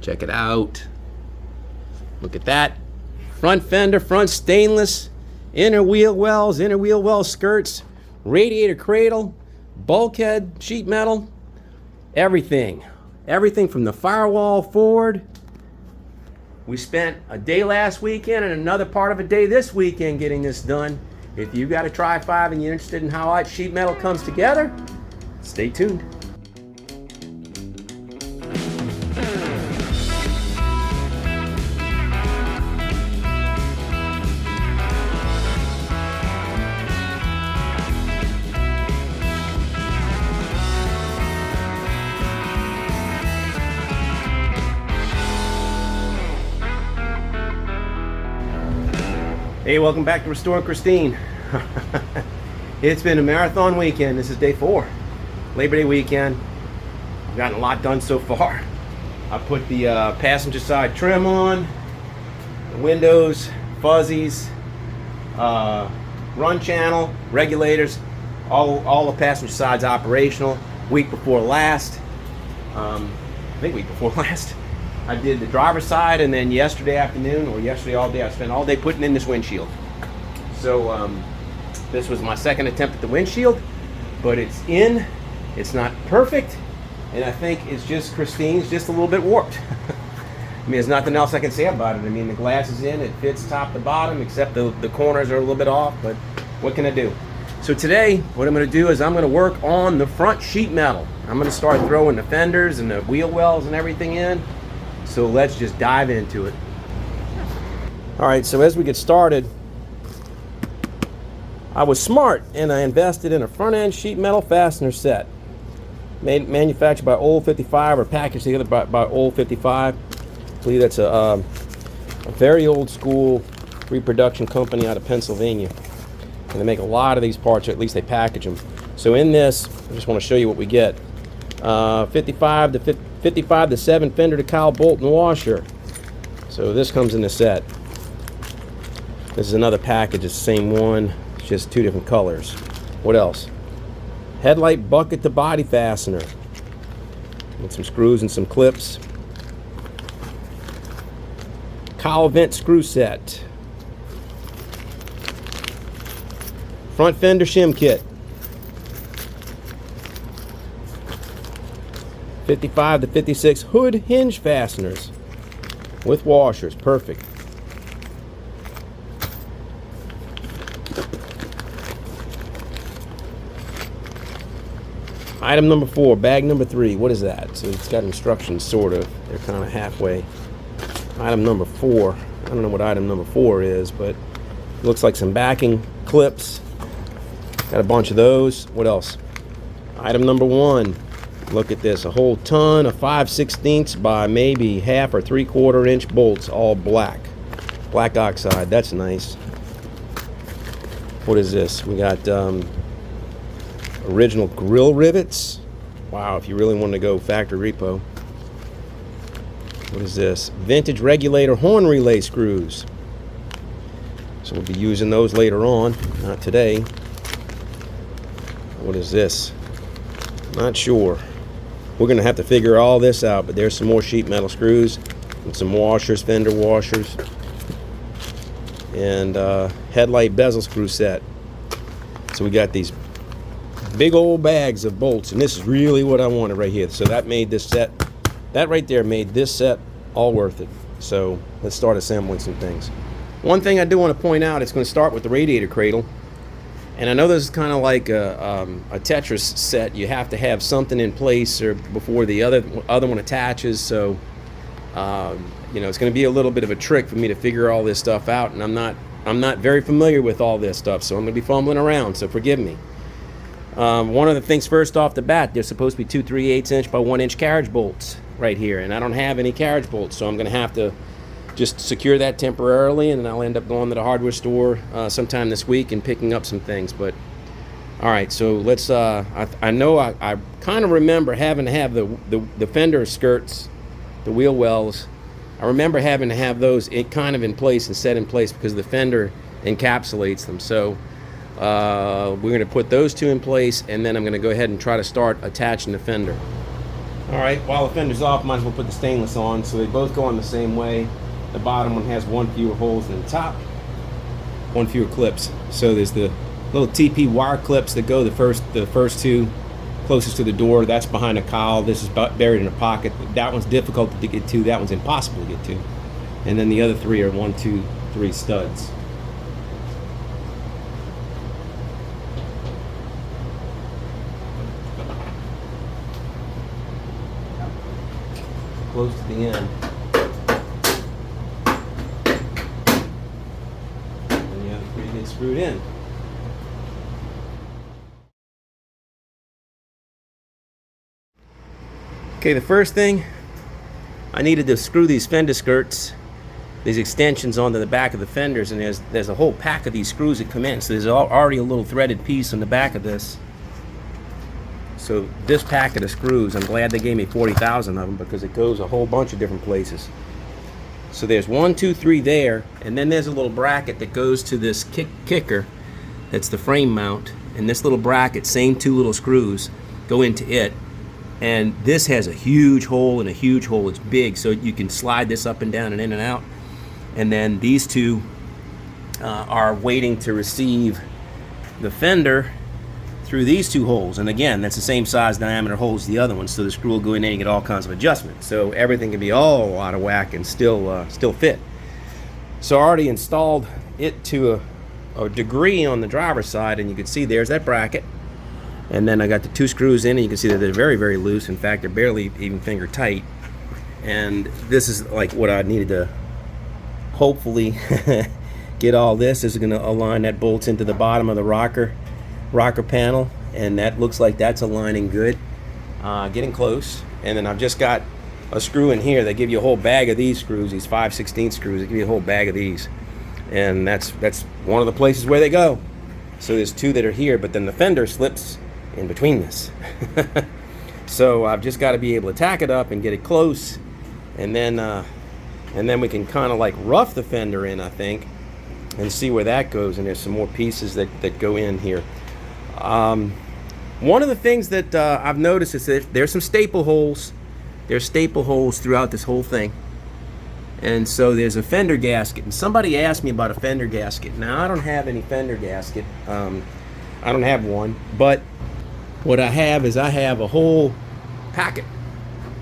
Check it out. Look at that. Front fender, front stainless, inner wheel well skirts, radiator cradle, bulkhead, sheet metal, everything. Everything from the firewall forward. We spent a day last weekend and another part of a day this weekend getting this done. If you got a Tri-Five and you're interested in how that sheet metal comes together, stay tuned. Hey, welcome back to Restoring Christine. It's been a marathon weekend. This is day 4, Labor Day weekend. I've gotten a lot done so far. I put the passenger side trim on, the windows, fuzzies, run channel, regulators, all the passenger sides operational. Week before last, I think week before last, I did the driver's side, and then yesterday afternoon, or yesterday all day, I spent all day putting in this windshield. So this was my second attempt at the windshield, but it's in. It's not perfect, and I think it's just Christine's just a little bit warped. I mean, there's nothing else I can say about it. I mean, the glass is in, it fits top to bottom, except the corners are a little bit off, but what can I do? So today, what I'm going to do is I'm going to work on the front sheet metal. I'm going to start throwing the fenders and the wheel wells and everything in. So let's just dive into it. All right, so as we get started, I was smart and I invested in a front end sheet metal fastener set. Manufactured by Old 55 or packaged together by Old 55. I believe that's a very old school reproduction company out of Pennsylvania. And they make a lot of these parts, or at least they package them. So in this, I just want to show you what we get. 55 to 7 fender to cowl bolt and washer. So this comes in the set. This is another package, it's the same one, it's just 2 different colors. What else? Headlight bucket to body fastener with some screws and some clips. Cowl vent screw set. Front fender shim kit. 55 to 56 hood hinge fasteners with washers. Perfect. Item number 4, bag number 3. What is that? So it's got instructions, sort of. They're kind of halfway. Item number 4. I don't know what item number 4 is, but it looks like some backing clips. Got a bunch of those. What else? Item number 1. Look at this, a whole ton of 5/16 by maybe 1/2 or 3/4 inch bolts, all black. Black oxide, that's nice. What is this? We got original grill rivets. Wow, if you really want to go factory repo. What is this? Vintage regulator horn relay screws. So we'll be using those later on, not today. What is this? Not sure. We're going to have to figure all this out, but there's some more sheet metal screws and some washers, fender washers, and headlight bezel screw set. So we got these big old bags of bolts, and this is really what I wanted right here. So that made this set, that right there made this set all worth it. So let's start assembling some things. One thing I do want to point out, it's going to start with the radiator cradle. And I know this is kind of like a Tetris set. You have to have something in place or before the other one attaches. So, you know, it's going to be a little bit of a trick for me to figure all this stuff out. And I'm not very familiar with all this stuff, so I'm going to be fumbling around. So forgive me. One of the things first off the bat, there's supposed to be 2 3/8 inch by 1 inch carriage bolts right here, and I don't have any carriage bolts, so I'm going to have to just secure that temporarily, and I'll end up going to the hardware store sometime this week and picking up some things. But all right, so let's I know I kind of remember having to have the fender skirts, the wheel wells. I remember having to have those kind of in place and set in place because the fender encapsulates them. So we're going to put those two in place, and then I'm going to go ahead and try to start attaching the fender. All right, while the fender's off, might as well put the stainless on. So they both go on the same way. The bottom one has one fewer holes than the top, one fewer clips. So there's the little TP wire clips that go the first two closest to the door. That's behind a cowl. This is buried in a pocket. That one's difficult to get to. That one's impossible to get to. And then the other three are 1, 2, 3 studs. Close to the end. And the other three get screwed in. Okay, the first thing, I needed to screw these fender skirts, these extensions onto the back of the fenders, and there's a whole pack of these screws that come in. So there's already a little threaded piece on the back of this. So this packet of screws, I'm glad they gave me 40,000 of them because it goes a whole bunch of different places. So there's 1, 2, 3 there, and then there's a little bracket that goes to this kicker. That's the frame mount, and this little bracket, same 2 little screws, go into it. And this has a huge hole and a huge hole. It's big, so you can slide this up and down and in and out. And then these 2 are waiting to receive the fender through these 2 holes. And again, that's the same size diameter holes as the other ones, so the screw will go in there and get all kinds of adjustments. So everything can be all out of whack and still fit. So I already installed it to a degree on the driver's side, and you can see there's that bracket. And then I got the 2 screws in, and you can see that they're very, very loose. In fact, they're barely even finger tight. And this is like what I needed to hopefully get all this. This is going to align that bolts into the bottom of the rocker panel, and that looks like that's aligning good. Getting close. And then I've just got a screw in here. They give you a whole bag of these screws, these 5/16 screws. They give you a whole bag of these, and that's one of the places where they go. So there's 2 that are here, but then the fender slips in between this. So I've just got to be able to tack it up and get it close, and then we can kind of like rough the fender in, I think, and see where that goes. And there's some more pieces that go in here. One of the things that I've noticed is that there's some staple holes. There's staple holes throughout this whole thing. And so there's a fender gasket. And somebody asked me about a fender gasket. Now, I don't have any fender gasket. I don't have one. But what I have is I have a whole packet.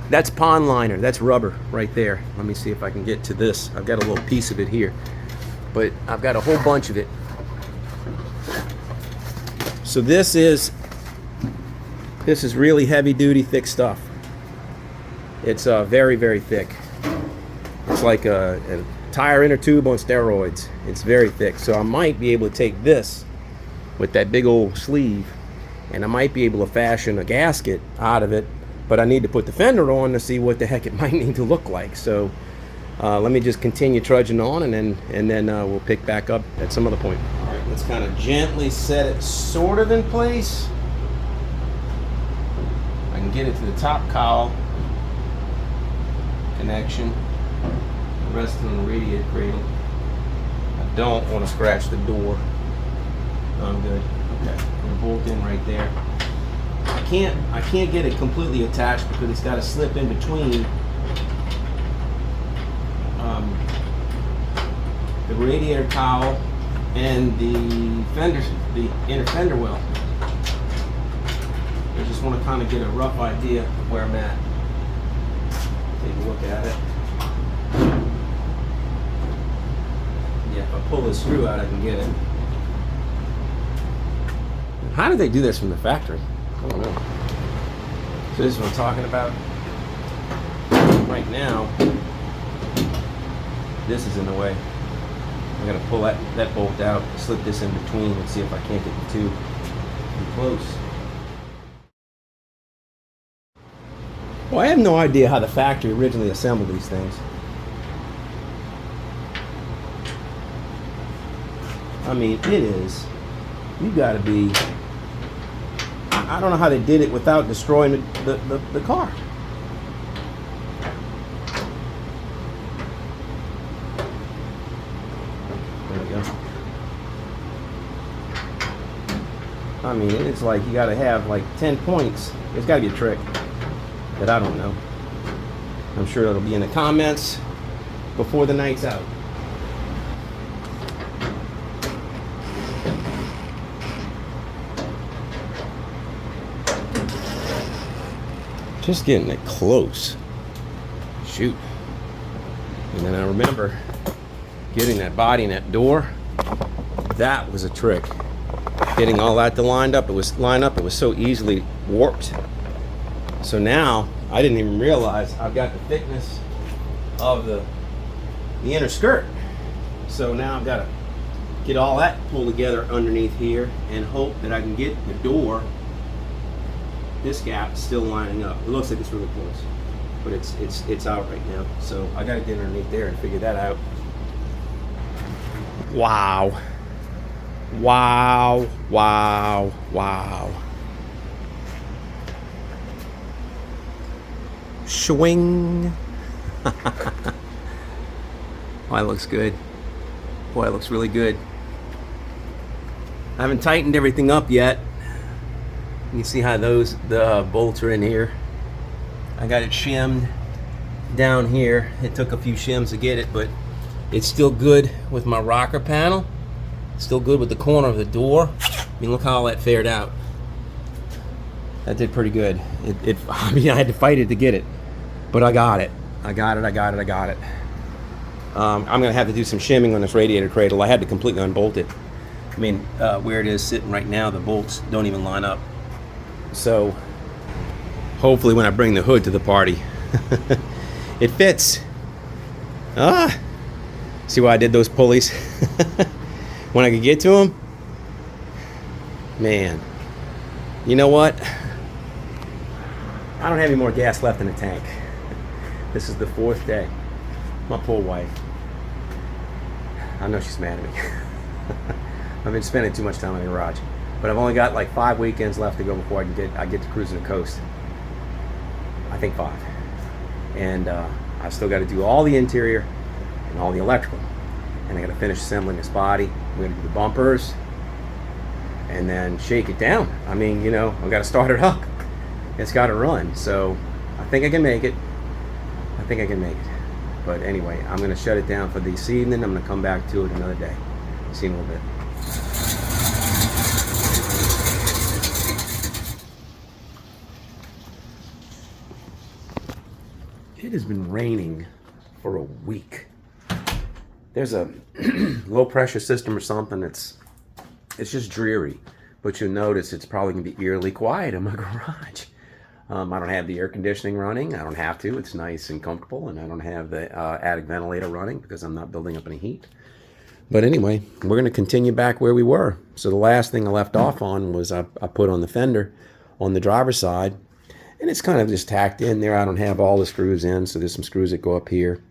That's pond liner. That's rubber right there. Let me see if I can get to this. I've got a little piece of it here. But I've got a whole bunch of it. So this is really heavy duty, thick stuff. It's very, very thick. It's like a tire inner tube on steroids. It's very thick. So I might be able to take this with that big old sleeve, and I might be able to fashion a gasket out of it, but I need to put the fender on to see what the heck it might need to look like. So let me just continue trudging on, and then we'll pick back up at some other point. All right, let's kind of gently set it sort of in place. I can get it to the top cowl connection, resting on the radiator cradle. I don't want to scratch the door. No, I'm good. Okay, I'm gonna bolt in right there. I can't get it completely attached because it's got to slip in between the radiator cowl and the inner fender well. I just want to kind of get a rough idea of where I'm at. Take a look at it. Yeah, if I pull this screw out, I can get it. How did they do this from the factory? I don't know. So this is what I'm talking about. Right now, this is in the way. I gotta pull that bolt out, slip this in between, and see if I can't get the two close. Well, I have no idea how the factory originally assembled these things. I mean, it is. You gotta be. I don't know how they did it without destroying the car. There we go. I mean, it's like you gotta have like 10 points. There's gotta be a trick. that I don't know. I'm sure it'll be in the comments before the night's out. Just getting it close. Shoot. And then I remember getting that body in that door. That was a trick. Getting all that to line up. It was so easily warped. So now I didn't even realize I've got the thickness of the inner skirt. So now I've got to get all that pulled together underneath here and hope that I can get the door, this gap, still lining up. It looks like it's really close, but it's out right now. So I got to get underneath there and figure that out. Wow. Wow, wow, wow. Swing. Boy, that looks good. Boy, it looks really good. I haven't tightened everything up yet. You can see how the bolts are in here. I got it shimmed down here. It took a few shims to get it, but it's still good with my rocker panel. Still good with the corner of the door. I mean, look how all that fared out. That did pretty good. I mean, I had to fight it to get it, but I got it. I got it. I'm gonna have to do some shimming on this radiator cradle. I had to completely unbolt it. I mean, where it is sitting right now, the bolts don't even line up. So, hopefully when I bring the hood to the party, it fits. See why I did those pulleys? When I could get to them, man, you know what? I don't have any more gas left in the tank. This is the 4th day. My poor wife. I know she's mad at me. I've been spending too much time in the garage, but I've only got like 5 weekends left to go before I get to cruising the coast. I think 5, and I've still got to do all the interior and all the electrical. And I got to finish assembling this body. We're going to do the bumpers and then shake it down. I mean, you know, I've got to start it up. It's got to run. So I think I can make it. But anyway, I'm going to shut it down for this evening. I'm going to come back to it another day. See you in a little bit. It has been raining for a week. There's a low pressure system or something. It's just dreary, but you'll notice it's probably gonna be eerily quiet in my garage. I don't have the air conditioning running. I don't have to. It's nice and comfortable, and I don't have the attic ventilator running because I'm not building up any heat. But anyway, we're gonna continue back where we were. So the last thing I left off on was I put on the fender on the driver's side, and it's kind of just tacked in there. I don't have all the screws in, so there's some screws that go up here.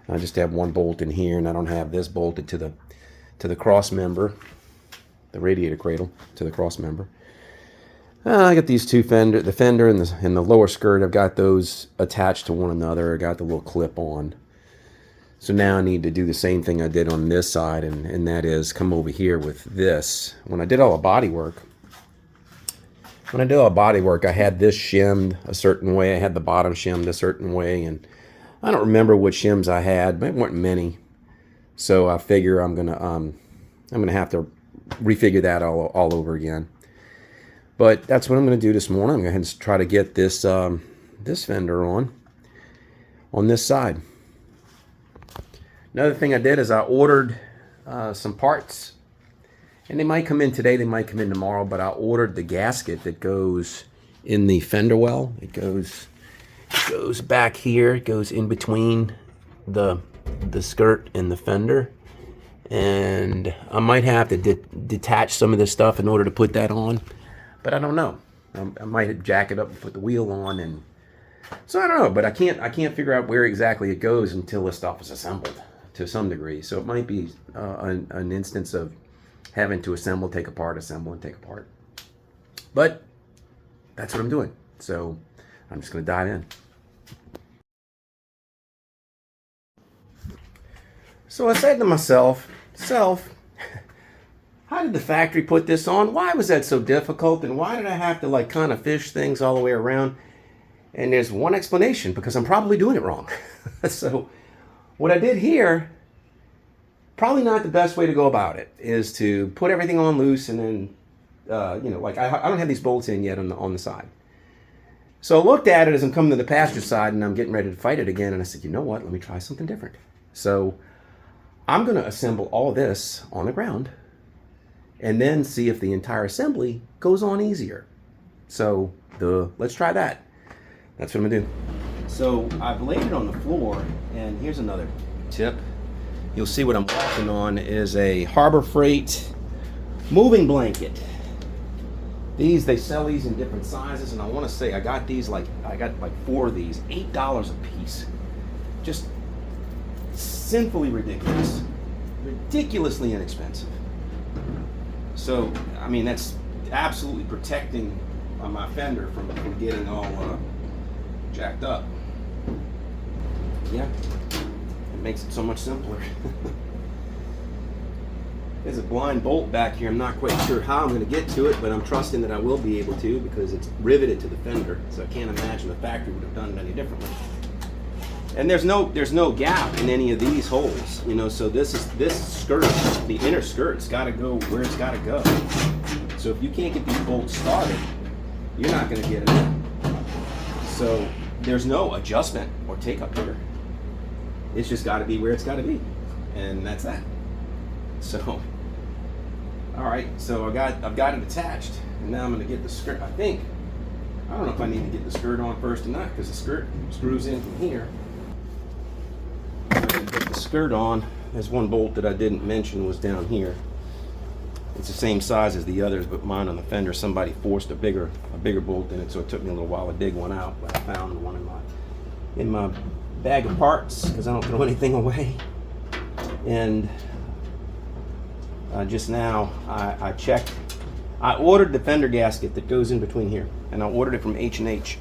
I just have one bolt in here, and I don't have this bolted to the cross member, the radiator cradle to the cross member. I got these two the fender and the lower skirt. I've got those attached to one another. I got the little clip on. So now I need to do the same thing I did on this side, and that is come over here with this. When I did all the body work, I had this shimmed a certain way. I had the bottom shimmed a certain way, and I don't remember what shims I had, but it weren't many. So I figure I'm gonna have to refigure that all over again. But that's what I'm gonna do this morning. I'm gonna try to get this this fender on this side. Another thing I did is I ordered some parts, and they might come in today, they might come in tomorrow. But I ordered the gasket that goes in the fender well. It goes back here. It goes in between the skirt and the fender, and I might have to detach some of this stuff in order to put that on, but I don't know. I might jack it up and put the wheel on, and so I don't know. But I can't figure out where exactly it goes until this stuff is assembled to some degree. So it might be an instance of having to assemble, take apart, assemble, and take apart. But that's what I'm doing. So I'm just going to dive in. So I said to myself, how did the factory put this on? Why was that so difficult? And why did I have to like kind of fish things all the way around? And there's one explanation, because I'm probably doing it wrong. So what I did here, probably not the best way to go about it, is to put everything on loose and then, you know, like I don't have these bolts in yet on the side. So I looked at it as I'm coming to the passenger side and I'm getting ready to fight it again. And I said, you know what, let me try something different. So I'm going to assemble all this on the ground and then see if the entire assembly goes on easier. So let's try that. That's what I'm going to do. So I've laid it on the floor, and here's another tip. You'll see what I'm walking on is a Harbor Freight moving blanket. They sell these in different sizes, and I want to say I got like 4 of these, $8 a piece. Just sinfully ridiculous. Ridiculously inexpensive. So, I mean, that's absolutely protecting my fender from getting all jacked up. Yeah, it makes it so much simpler. There's a blind bolt back here. I'm not quite sure how I'm going to get to it, but I'm trusting that I will be able to, because it's riveted to the fender. So I can't imagine the factory would have done it any differently. And there's no gap in any of these holes, you know. So this skirt, the inner skirt's got to go where it's got to go. So if you can't get these bolts started, you're not going to get it in. So there's no adjustment or take up here. It's just got to be where it's got to be, and that's that. So, all right. So I've got it attached, and now I'm going to get the skirt. I don't know if I need to get the skirt on first or not, because the skirt screws in from here. I'm going to put the skirt on. There's one bolt that I didn't mention was down here. It's the same size as the others, but mine on the fender, somebody forced a bigger bolt in it, so it took me a little while to dig one out. But I found one in my bag of parts, because I don't throw anything away. And just now I checked. I ordered the fender gasket that goes in between here, and I ordered it from H&H.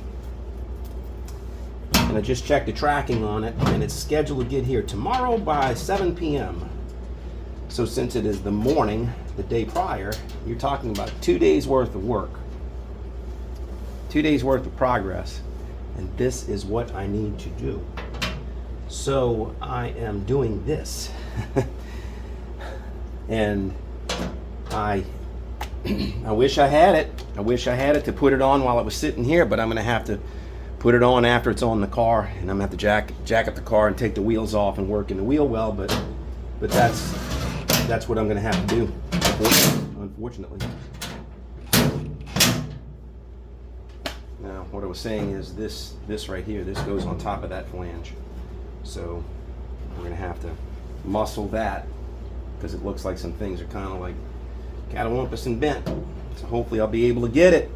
And I just checked the tracking on it, and it's scheduled to get here tomorrow by 7 p.m. So since it is the morning, the day prior, you're talking about 2 days worth of work, 2 days worth of progress, and this is what I need to do. So I am doing this. And I wish I had it. I wish I had it to put it on while it was sitting here, but I'm going to have to put it on after it's on the car, and I'm going to have to jack up the car and take the wheels off and work in the wheel well, but that's what I'm going to have to do, unfortunately. Now, what I was saying is this right here, this goes on top of that flange. So we're going to have to muscle that, because it looks like some things are kind of like catawampus and bent. So hopefully I'll be able to get it.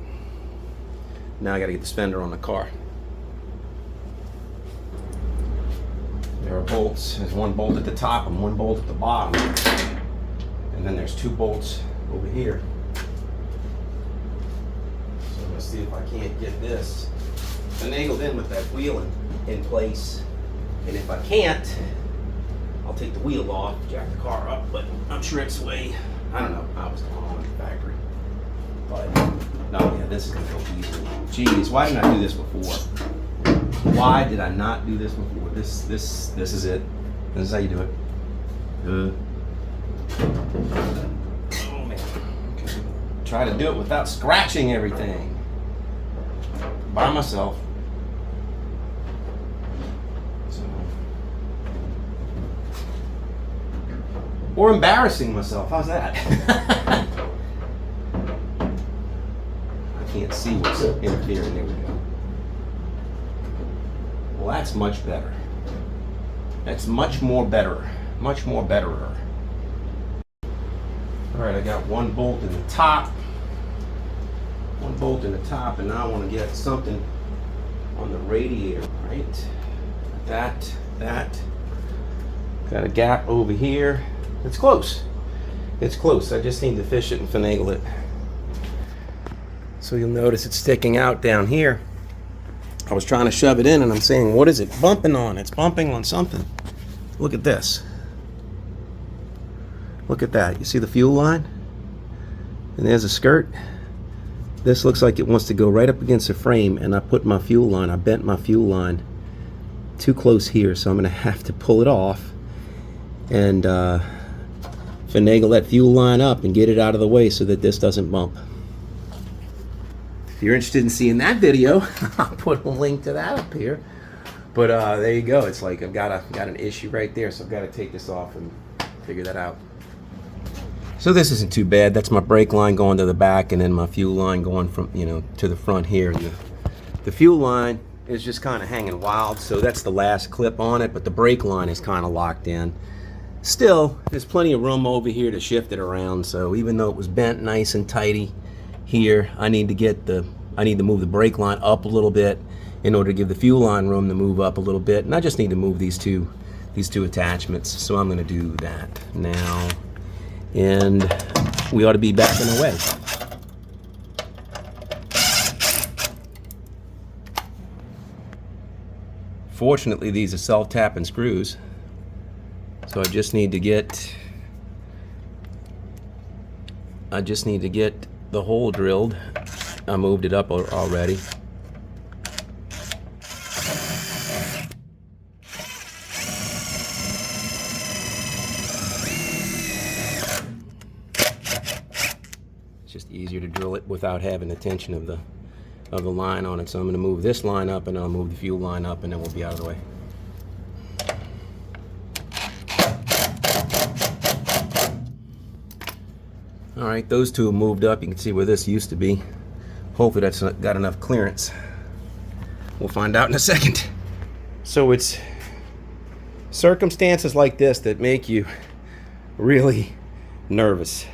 Now I got to get the fender on the car. There are bolts. There's one bolt at the top and one bolt at the bottom. And then there's 2 bolts over here. So let's see if I can't get this finagled in with that wheel in place. And if I can't, I'll take the wheel off, jack the car up, but I'm sure it's way, I don't know how it's going on in the factory. But, no, yeah, this is going to go easily. Jeez, why didn't I do this before? Why did I not do this before? This is it. This is how you do it. Oh, man. Okay. Try to do it without scratching everything. By myself. Or embarrassing myself. How's that? I can't see what's interfering. There we go. Well, that's much better. That's much more better. Much more betterer. All right, I got one bolt in the top. One bolt in the top, and now I want to get something on the radiator, right? That. Got a gap over here. It's close. It's close. I just need to fish it and finagle it. So you'll notice it's sticking out down here. I was trying to shove it in, and I'm saying, what is it bumping on? It's bumping on something. Look at this. Look at that. You see the fuel line? And there's a skirt. This looks like it wants to go right up against the frame, and I put my fuel line, I bent my fuel line too close here, so I'm going to have to pull it off and finagle that fuel line up and get it out of the way so that this doesn't bump. If you're interested in seeing that video, I'll put a link to that up here. But there you go. It's like I've got an issue right there, so I've got to take this off and figure that out. So this isn't too bad. That's my brake line going to the back, and then my fuel line going from, you know, to the front here. The fuel line is just kind of hanging wild, so that's the last clip on it, but the brake line is kind of locked in. Still, there's plenty of room over here to shift it around, so even though it was bent nice and tidy here, I need to move the brake line up a little bit in order to give the fuel line room to move up a little bit, and I just need to move these two attachments, so I'm going to do that now, and we ought to be backing away. Fortunately, these are self-tapping screws, so I just need to get the hole drilled. I moved it up already. It's just easier to drill it without having the tension of the line on it. So I'm going to move this line up, and I'll move the fuel line up, and then we'll be out of the way. All right, those two have moved up. You can see where this used to be. Hopefully that's got enough clearance. We'll find out in a second. So it's circumstances like this that make you really nervous.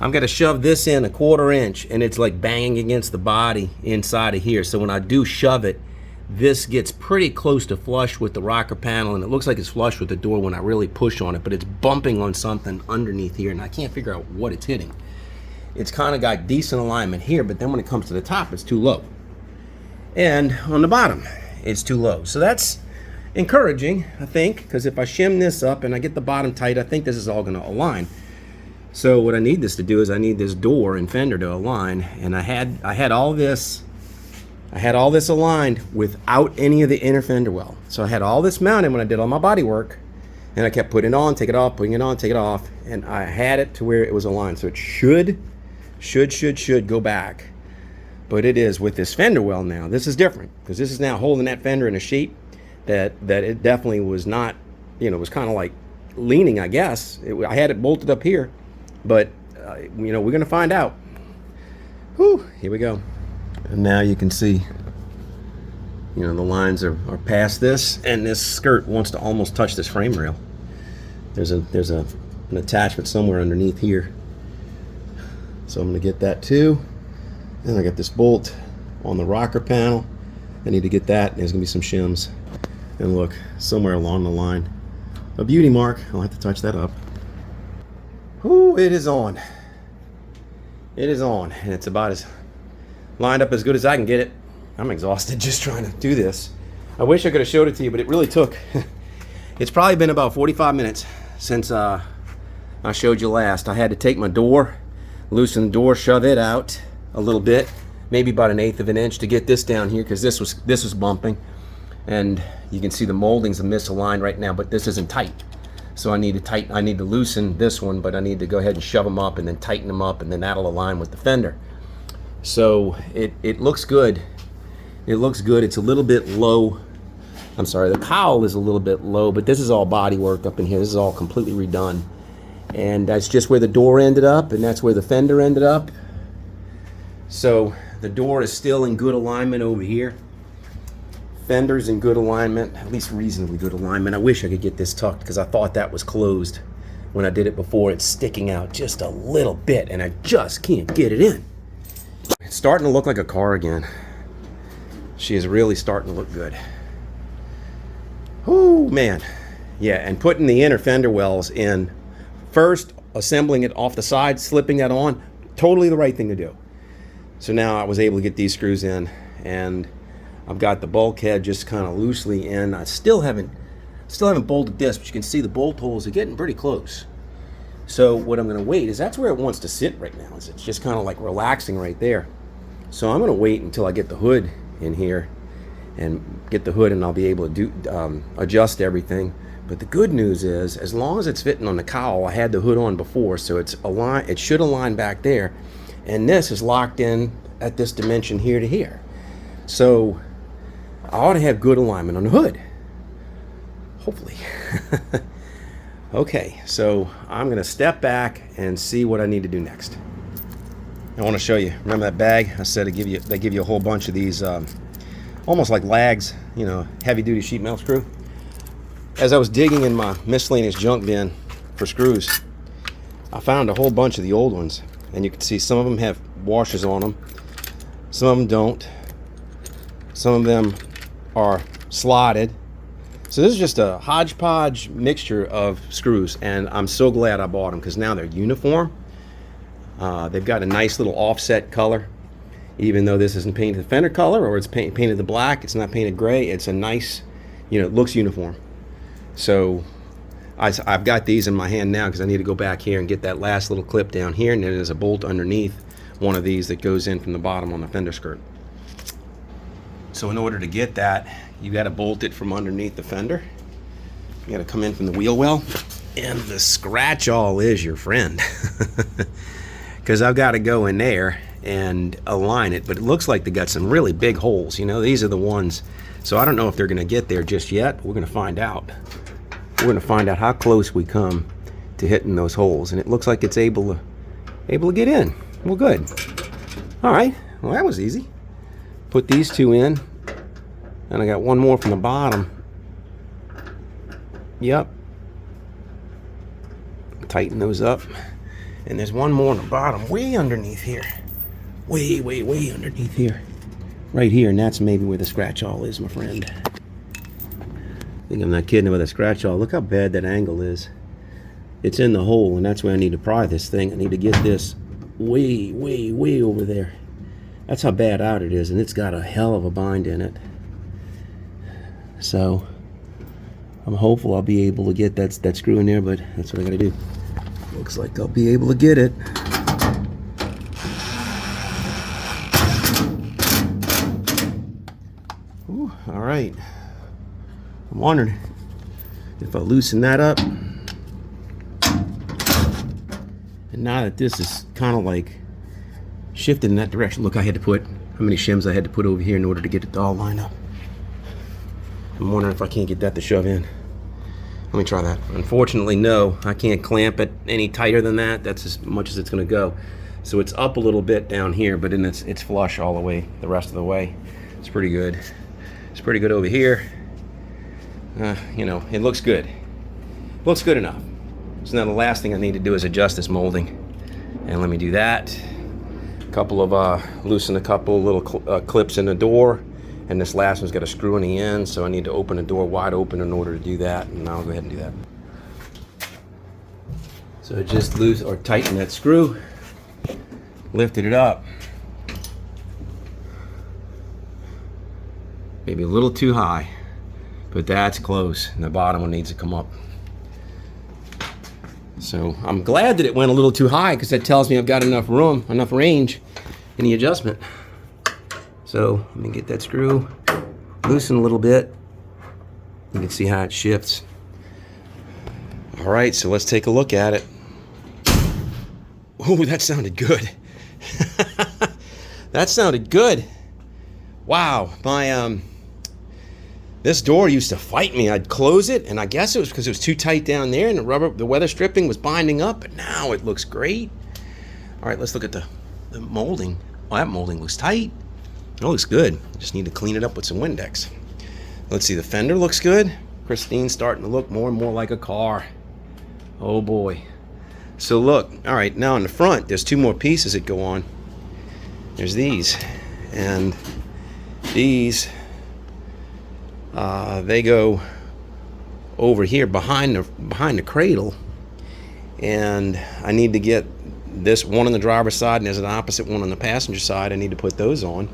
I'm going to shove this in 1/4 inch, and it's like banging against the body inside of here. So when I do shove it, this gets pretty close to flush with the rocker panel, and it looks like it's flush with the door when I really push on it, but it's bumping on something underneath here, and I can't figure out what it's hitting. It's kind of got decent alignment here, but then when it comes to the top, it's too low. And on the bottom, it's too low. So that's encouraging, I think, because if I shim this up and I get the bottom tight, I think this is all going to align. So what I need this to do is I need this door and fender to align, and I had all this aligned without any of the inner fender well. So I had all this mounted when I did all my body work, and I kept putting it on, take it off, putting it on, take it off, and I had it to where it was aligned. So it should go back. But it is with this fender well now. This is different because this is now holding that fender in a shape that it definitely was not, you know, it was kind of like leaning, I guess. I had it bolted up here, but you know, we're gonna find out. Whew, here we go. And now you can see, you know, the lines are past this, and this skirt wants to almost touch this frame rail. There's an attachment somewhere underneath here. So I'm gonna get that too. And I got this bolt on the rocker panel. I need to get that, and there's gonna be some shims. And look, somewhere along the line, a beauty mark. I'll have to touch that up. Ooh, it is on. It is on, and it's about as lined up as good as I can get it. I'm exhausted just trying to do this. I wish I could have showed it to you, but it really took. It's probably been about 45 minutes since I showed you last. I had to take my door, loosen the door, shove it out a little bit, maybe about 1/8 of an inch to get this down here, because this was bumping, and you can see the moldings are misaligned right now, but this isn't tight. So I need to loosen this one, but I need to go ahead and shove them up and then tighten them up, and then that'll align with the fender. So it looks good. It looks good. It's a little bit low. I'm sorry, the cowl is a little bit low, but this is all body work up in here. This is all completely redone. And that's just where the door ended up, and that's where the fender ended up. So the door is still in good alignment over here. Fender's in good alignment, at least reasonably good alignment. I wish I could get this tucked because I thought that was closed when I did it before. It's sticking out just a little bit, and I just can't get it in. It's starting to look like a car again. She is really starting to look good. Oh man. Yeah, and putting the inner fender wells in first, assembling it off the side, slipping that on, totally the right thing to do. So now I was able to get these screws in, and I've got the bulkhead just kind of loosely in. I still haven't bolted this, but you can see the bolt holes are getting pretty close. So what I'm going to wait is, that's where it wants to sit right now. It's just kind of like relaxing right there. So I'm going to wait until I get the hood in here and get the hood, and I'll be able to do adjust everything. But the good news is, as long as it's fitting on the cowl, I had the hood on before, so it's aligned. It should align back there, and this is locked in at this dimension here to here. So I ought to have good alignment on the hood, hopefully. Okay, so I'm going to step back and see what I need to do next. I want to show you. Remember that bag? I said they give you a whole bunch of these, almost like lags, you know, heavy-duty sheet metal screw. As I was digging in my miscellaneous junk bin for screws, I found a whole bunch of the old ones, and you can see some of them have washers on them, some of them don't, some of them are slotted. So this is just a hodgepodge mixture of screws, and I'm so glad I bought them, because now they're uniform. They've got a nice little offset color, even though this isn't painted the fender color, or it's painted the black. It's not painted gray. It's a nice, you know, it looks uniform. So I've got these in my hand now, because I need to go back here and get that last little clip down here, and then there's a bolt underneath one of these that goes in from the bottom on the fender skirt. So in order to get that, you got to bolt it from underneath the fender. You got to come in from the wheel well, and the scratch all is your friend. Because I've got to go in there and align it, but it looks like they got some really big holes. You know, these are the ones. So I don't know if they're going to get there just yet. We're going to find out. We're going to find out how close we come to hitting those holes, and it looks like it's able to get in. Well, good. All right. Well, that was easy. Put these two in, and I got one more from the bottom. Yep. Tighten those up, and there's one more on the bottom, way underneath here. Way underneath here. Right here, and that's maybe where the scratch all is, my friend. I think I'm not kidding about the scratch all. Look how bad that angle is. It's in the hole, and that's where I need to pry this thing. I need to get this way over there. That's how bad out it is, and it's got a hell of a bind in it. So I'm hopeful I'll be able to get that screw in there, but that's what I gotta do. Looks like I'll be able to get it. Ooh, all right. I'm wondering if I loosen that up. And now that this is kind of like shifted in that direction, look, I had to put, how many shims I had to put over here in order to get it all lined up. I'm wondering if I can't get that to shove in. Let me try that. Unfortunately, no, I can't clamp it any tighter than that. That's as much as it's gonna go. So it's up a little bit down here, but then it's flush all the way, the rest of the way. It's pretty good. It's pretty good over here. You know, it looks good. Looks good enough. So now the last thing I need to do is adjust this molding. And let me do that. Loosen a couple little clips in the door. And this last one's got a screw in the end, so I need to open the door wide open in order to do that, and I'll go ahead and do that. So just tighten that screw, lifted it up. Maybe a little too high, but that's close, and the bottom one needs to come up. So I'm glad that it went a little too high, because that tells me I've got enough room, enough range in the adjustment. So let me get that screw loosen a little bit. You can see how it shifts. All right, so let's take a look at it. Oh, that sounded good. That sounded good. Wow, this door used to fight me. I'd close it, and I guess it was because it was too tight down there, and the weather stripping was binding up, but now it looks great. All right, let's look at the molding. Oh, that molding looks tight. It looks good. Just need to clean it up with some Windex. Let's see, the fender looks good. Christine's starting to look more and more like a car. Oh boy. So look, all right, now in the front, there's two more pieces that go on. There's these, and these, they go over here behind the cradle, and I need to get this one on the driver's side, and there's an opposite one on the passenger side. I need to put those on.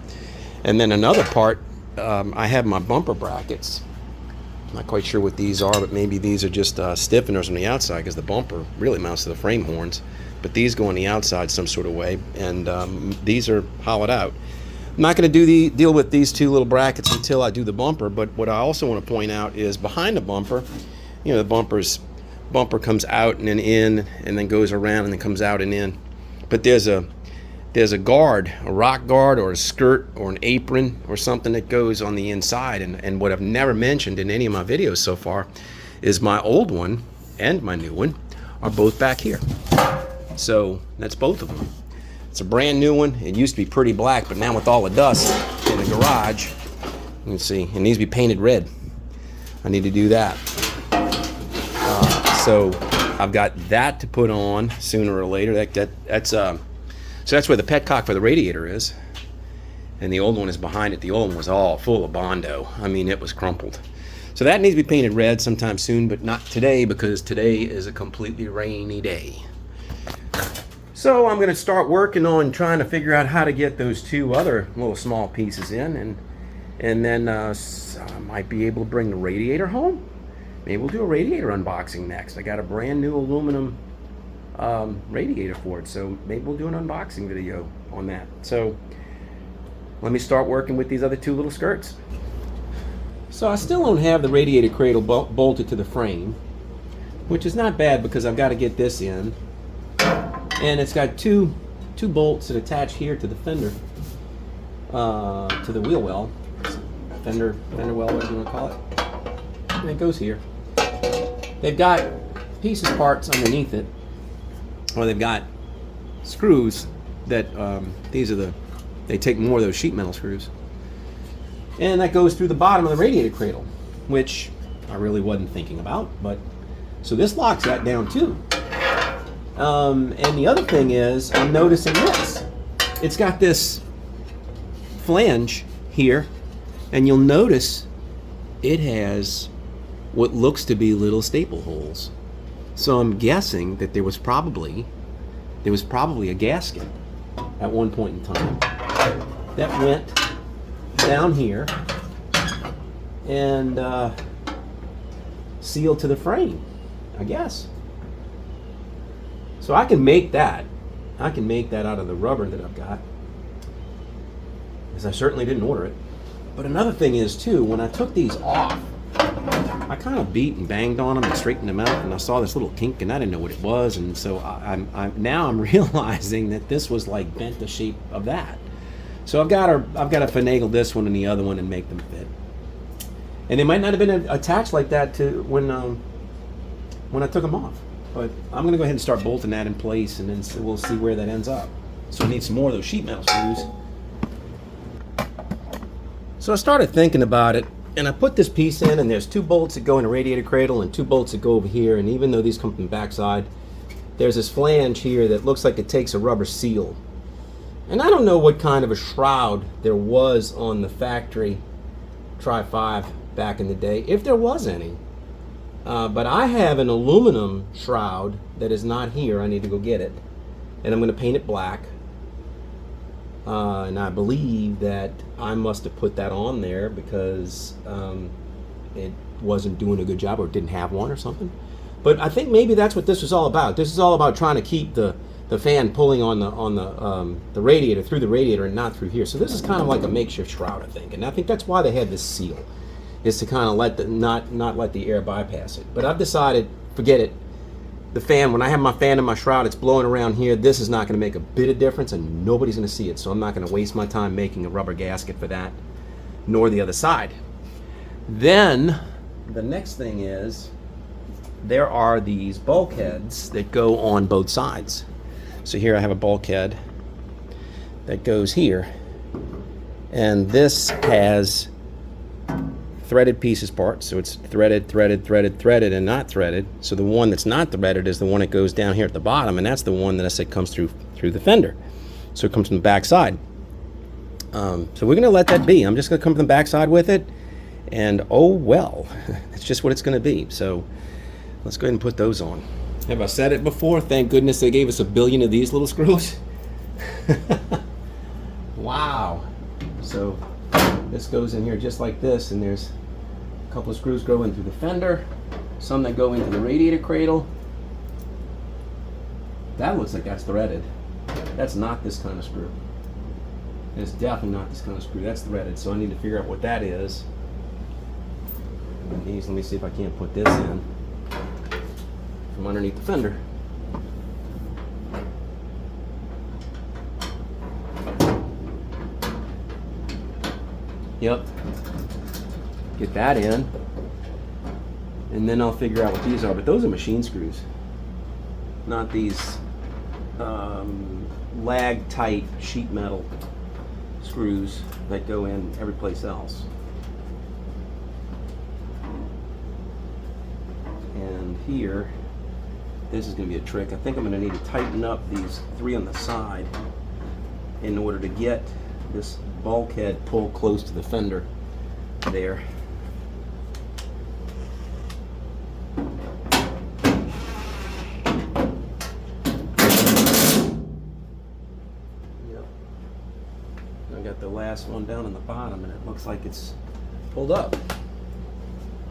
And then another part, I have my bumper brackets Not quite sure what these are, but maybe these are just stiffeners on the outside, because the bumper really mounts to the frame horns. But these go on the outside some sort of way, and these are hollowed out. I'm not going to deal with these two little brackets until I do the bumper, but what I also want to point out is behind the bumper, you know, the bumper comes out and then in, and then goes around and then comes out and in. But there's a guard, a rock guard or a skirt or an apron or something that goes on the inside. And what I've never mentioned in any of my videos so far is my old one and my new one are both back here. So that's both of them. It's a brand new one. It used to be pretty black, but now with all the dust in the garage, you can see, it needs to be painted red. I need to do that. So I've got that to put on sooner or later. So that's where the petcock for the radiator is, and the old one is behind it. The old one was all full of Bondo. I mean, it was crumpled. So that needs to be painted red sometime soon, but not today, because today is a completely rainy day. So I'm going to start working on trying to figure out how to get those two other little small pieces in, and then I might be able to bring the radiator home. Maybe we'll do a radiator unboxing next. I got a brand new aluminum radiator for it, so maybe we'll do an unboxing video on that. So let me start working with these other two little skirts. So I still don't have the radiator cradle bolted to the frame, which is not bad because I've got to get this in. And it's got two bolts that attach here to the fender, to the wheel well, fender well, whatever you want to call it. And it goes here. They've got pieces parts underneath it, or they've got screws that they take more of those sheet metal screws, and that goes through the bottom of the radiator cradle, which I really wasn't thinking about. But so this locks that down too. And the other thing is, I'm noticing this. It's got this flange here, and you'll notice it has what looks to be little staple holes. So I'm guessing that there was probably a gasket at one point in time that went down here and sealed to the frame, I guess. So I can make that. I can make that out of the rubber that I've got, because I certainly didn't order it. But another thing is too, when I took these off, I kind of beat and banged on them and straightened them out, and I saw this little kink, and I didn't know what it was, and so now I'm realizing that this was like bent the shape of that. So I've got to finagle this one and the other one and make them fit. And they might not have been attached like that to when I took them off. But I'm going to go ahead and start bolting that in place, and then we'll see where that ends up. So I need some more of those sheet metal screws. So I started thinking about it, and I put this piece in, and there's two bolts that go in the radiator cradle and two bolts that go over here. And even though these come from the backside, there's this flange here that looks like it takes a rubber seal. And I don't know what kind of a shroud there was on the factory Tri-Five back in the day, if there was any. But I have an aluminum shroud that is not here. I need to go get it, and I'm going to paint it black. And I believe that I must have put that on there because it wasn't doing a good job, or it didn't have one or something. But I think maybe that's what this was all about. This is all about trying to keep the fan pulling on the radiator, through the radiator, and not through here. So this is kind of like a makeshift shroud, I think. And I think that's why they had this seal, is to kind of not let the air bypass it. But I've decided, forget it. The fan, when I have my fan in my shroud, it's blowing around here. This is not going to make a bit of difference, and nobody's going to see it. So I'm not going to waste my time making a rubber gasket for that, nor the other side. Then the next thing is, there are these bulkheads that go on both sides. So here I have a bulkhead that goes here, and this has threaded pieces parts, so it's threaded, and not threaded. So the one that's not threaded is the one that goes down here at the bottom, and that's the one that I said comes through the fender. So it comes from the back side. So we're going to let that be. I'm just going to come from the back side with it, and oh well, it's just what it's going to be. So let's go ahead and put those on. Have I said it before? Thank goodness they gave us 1 billion of these little screws. Wow. So this goes in here just like this, and there's A couple of screws go in through the fender, some that go into the radiator cradle. That looks like that's threaded. That's not this kind of screw. It's definitely not this kind of screw. That's threaded, so I need to figure out what that is. Let me see if I can't put this in from underneath the fender. Yep. Get that in. And then I'll figure out what these are. But those are machine screws. Not these lag tight sheet metal screws that go in every place else. And here, this is going to be a trick. I think I'm going to need to tighten up these 3 on the side in order to get this bulkhead pulled close to the fender there. Yep. I got the last one down on the bottom and it looks like it's pulled up.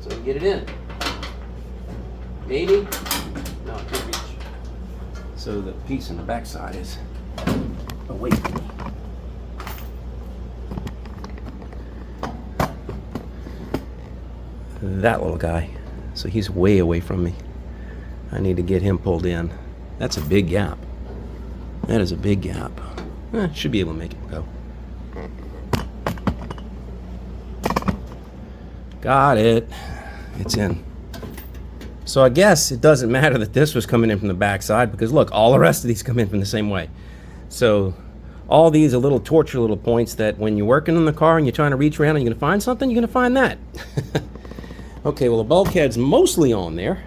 So we get it in. Maybe? No, it could reach. So the piece on the back side is away from me. That little guy. So he's way away from me. I need to get him pulled in. That's a big gap. That is a big gap. Should be able to make it go. Got it. It's in. So I guess it doesn't matter that this was coming in from the back side because look, all the rest of these come in from the same way. So all these are little torture little points that when you're working in the car and you're trying to reach around and you're going to find something, you're going to find that. Okay, well the bulkhead's mostly on there.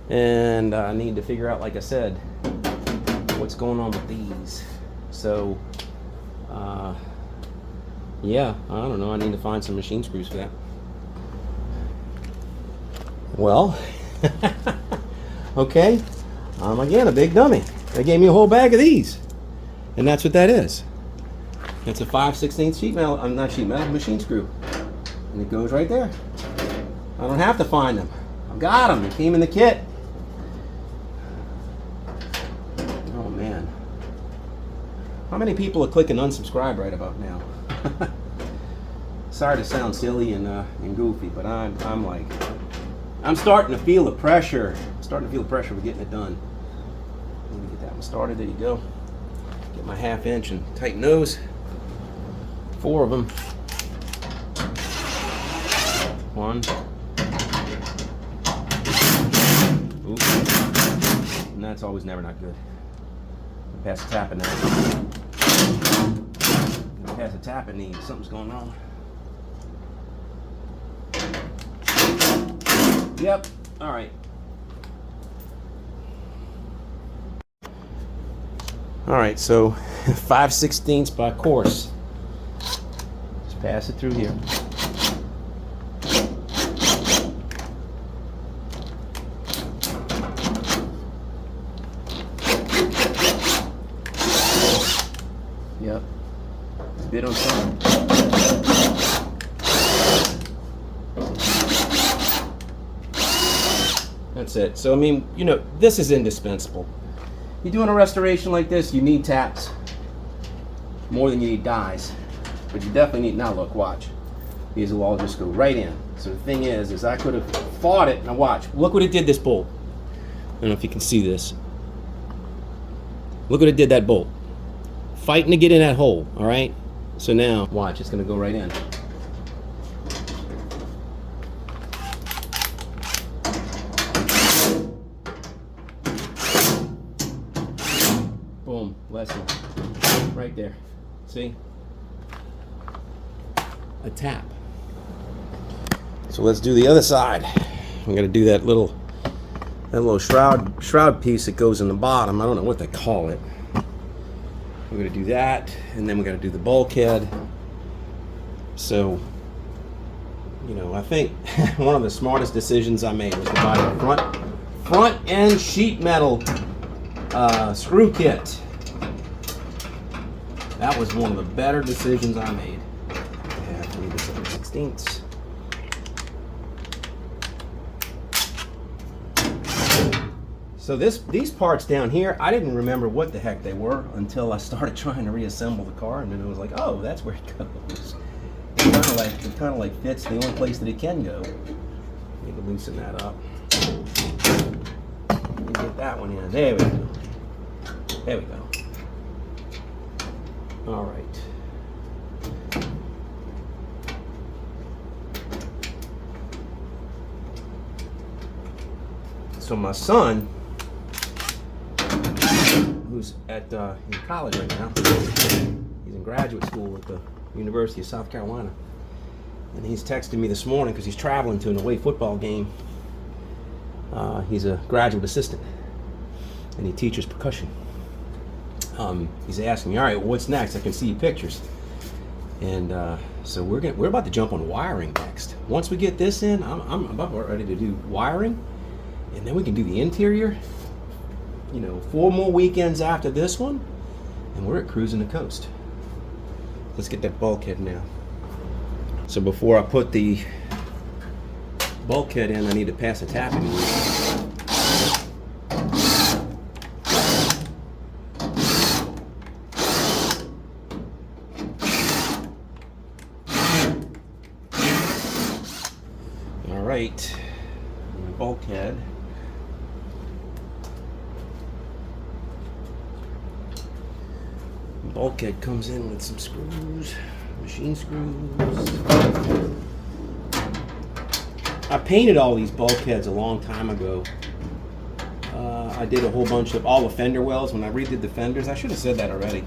And I need to figure out, like I said, what's going on with these. So, yeah, I don't know. I need to find some machine screws for that. Well, okay, again, a big dummy. They gave me a whole bag of these. And that's what that is. It's a 5/16 sheet metal, not sheet metal, machine screw. And it goes right there. I don't have to find them. I've got them. They came in the kit. Oh, man. How many people are clicking unsubscribe right about now? Sorry to sound silly and goofy, but I'm starting to feel the pressure. I'm starting to feel the pressure of getting it done. Let me get that one started. There you go. Get my 1/2 inch and tighten those. 4 of them. 1. Oops. And that's always never not good. Pass the tap in there. Pass the tap in these. Something's going wrong. Yep. All right. All right. So 5/16 by course. Just pass it through here. Yep. It's a bit on top. That's it. So, I mean, you know, this is indispensable. You're doing a restoration like this, you need taps more than you need dies. But you definitely need, now look, watch. These will all just go right in. So the thing is I could have fought it. Now watch. Look what it did this bolt. I don't know if you can see this. Look what it did that bolt. Fighting to get in that hole, all right? So now, watch, it's gonna go right in. Boom, lesson. Right there. See? A tap. So let's do the other side. I'm gonna do that little shroud piece that goes in the bottom. I don't know what they call it. We're gonna do that, and then we're gonna do the bulkhead. So, you know, I think one of the smartest decisions I made was to buy a front end sheet metal screw kit. That was one of the better decisions I made. Yeah, I need this 16ths. So these parts down here, I didn't remember what the heck they were until I started trying to reassemble the car, and then it was like, oh, that's where it goes. It kind of like fits the only place that it can go. Need to loosen that up. Get that one in. There we go. There we go. All right. So my son, who's in college right now, he's in graduate school at the University of South Carolina, and he's texted me this morning because he's traveling to an away football game. He's a graduate assistant, and he teaches percussion. He's asking me, all right, well, what's next? I can see your pictures. And so we're about to jump on wiring next. Once we get this in, I'm about ready to do wiring, and then we can do the interior. 4 more weekends after this one, and we're at cruising the coast. Let's get that bulkhead now. So before I put the bulkhead in, I need to pass a tapping wheel. All right, bulkhead. Bulkhead comes in with some screws, machine screws. I painted all these bulkheads a long time ago. I did a whole bunch of all the fender wells when I redid the fenders. I should have said that already,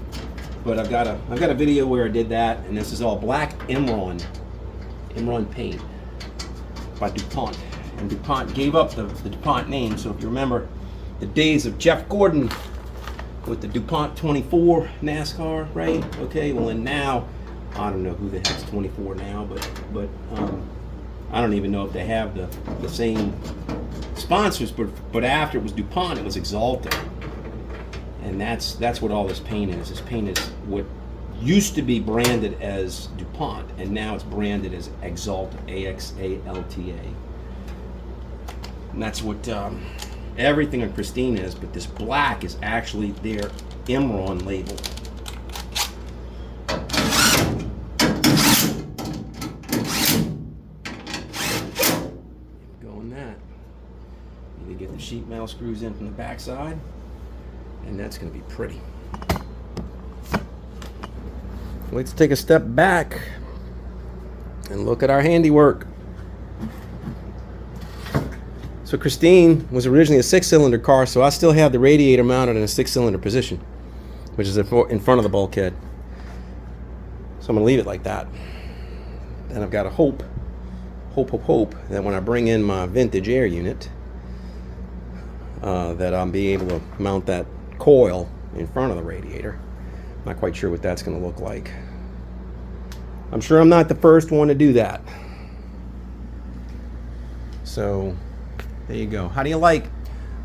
but I've got a video where I did that, and this is all black Imron paint by DuPont. And DuPont gave up the DuPont name. So if you remember the days of Jeff Gordon with the DuPont 24 NASCAR, right? Okay, well, and now I don't know who the heck's 24 now, but I don't even know if they have the same sponsors. But after it was DuPont, it was Axalta, and that's what all this paint is. This paint is what used to be branded as DuPont, and now it's branded as Axalta, AXALTA, and that's what everything on Christine is. But this black is actually their Imron label. Get the sheet metal screws in from the back side, and that's going to be pretty. Let's take a step back and look at our handiwork. So Christine was originally a 6-cylinder car, so I still have the radiator mounted in a 6-cylinder position, which is in front of the bulkhead. So I'm going to leave it like that. And I've got to hope that when I bring in my vintage air unit, that I'll be able to mount that coil in front of the radiator. Not quite sure what that's going to look like. I'm sure I'm not the first one to do that. So there you go. How do you like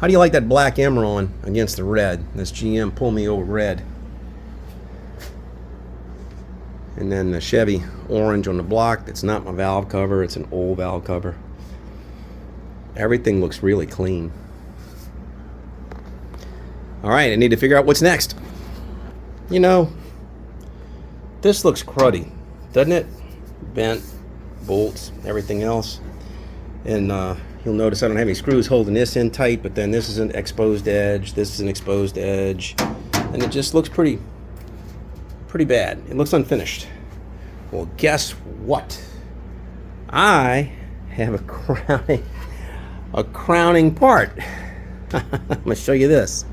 that black Imron against the red? This GM Pull Me Over red. And then the Chevy orange on the block. That's not my valve cover, it's an old valve cover. Everything looks really clean. All right, I need to figure out what's next. This looks cruddy, doesn't it? Bent, bolts, everything else. And you'll notice I don't have any screws holding this in tight, but then this is an exposed edge, this is an exposed edge, and it just looks pretty bad. It looks unfinished. Well, guess what? I have a crowning part. I'm going to show you this.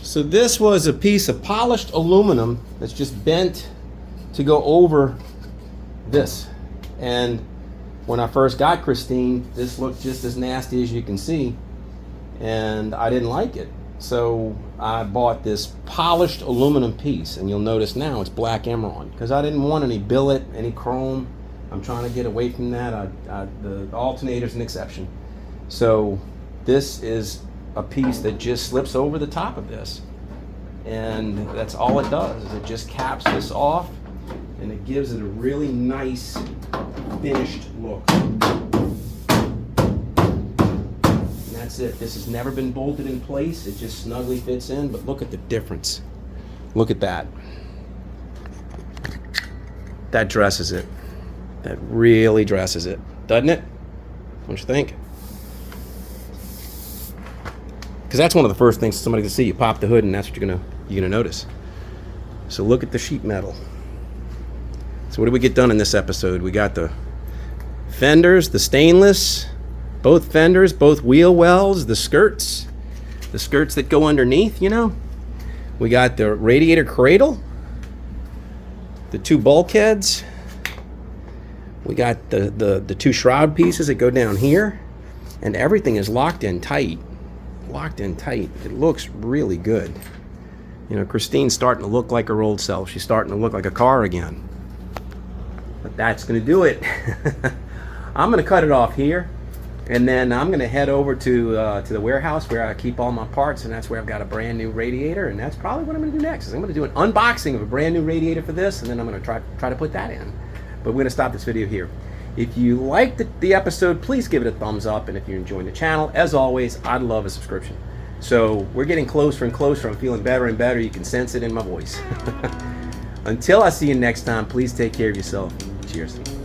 So this was a piece of polished aluminum that's just bent to go over this. And when I first got Christine, this looked just as nasty as you can see, and I didn't like it. So I bought this polished aluminum piece, and you'll notice now it's black Imron because I didn't want any billet, any chrome. I'm trying to get away from that. The alternator's an exception. So this is a piece that just slips over the top of this, and that's all it does, is it just caps this off, and it gives it a really nice finished look. that's it. This has never been bolted in place. It just snugly fits in, but look at the difference. Look at that. That dresses it. That really dresses it, doesn't it? Don't you think? Because that's one of the first things somebody can see. You pop the hood, and that's what you're gonna notice. So look at the sheet metal. So what did we get done in this episode? We got the fenders, the stainless, both fenders, both wheel wells, the skirts that go underneath, you know. We got the radiator cradle, the two bulkheads. We got the two shroud pieces that go down here, and everything is locked in tight. Locked in tight. It looks really good. You know, Christine's starting to look like her old self. She's starting to look like a car again. But that's going to do it. I'm going to cut it off here, and then I'm going to head over to the warehouse where I keep all my parts, and that's where I've got a brand new radiator, and that's probably what I'm going to do next. Is I'm going to do an unboxing of a brand new radiator for this, and then I'm going to try to put that in. But we're going to stop this video here. If you liked the episode, please give it a thumbs up. And if you're enjoying the channel, as always, I'd love a subscription. So we're getting closer and closer. I'm feeling better and better. You can sense it in my voice. Until I see you next time, please take care of yourself. Cheers.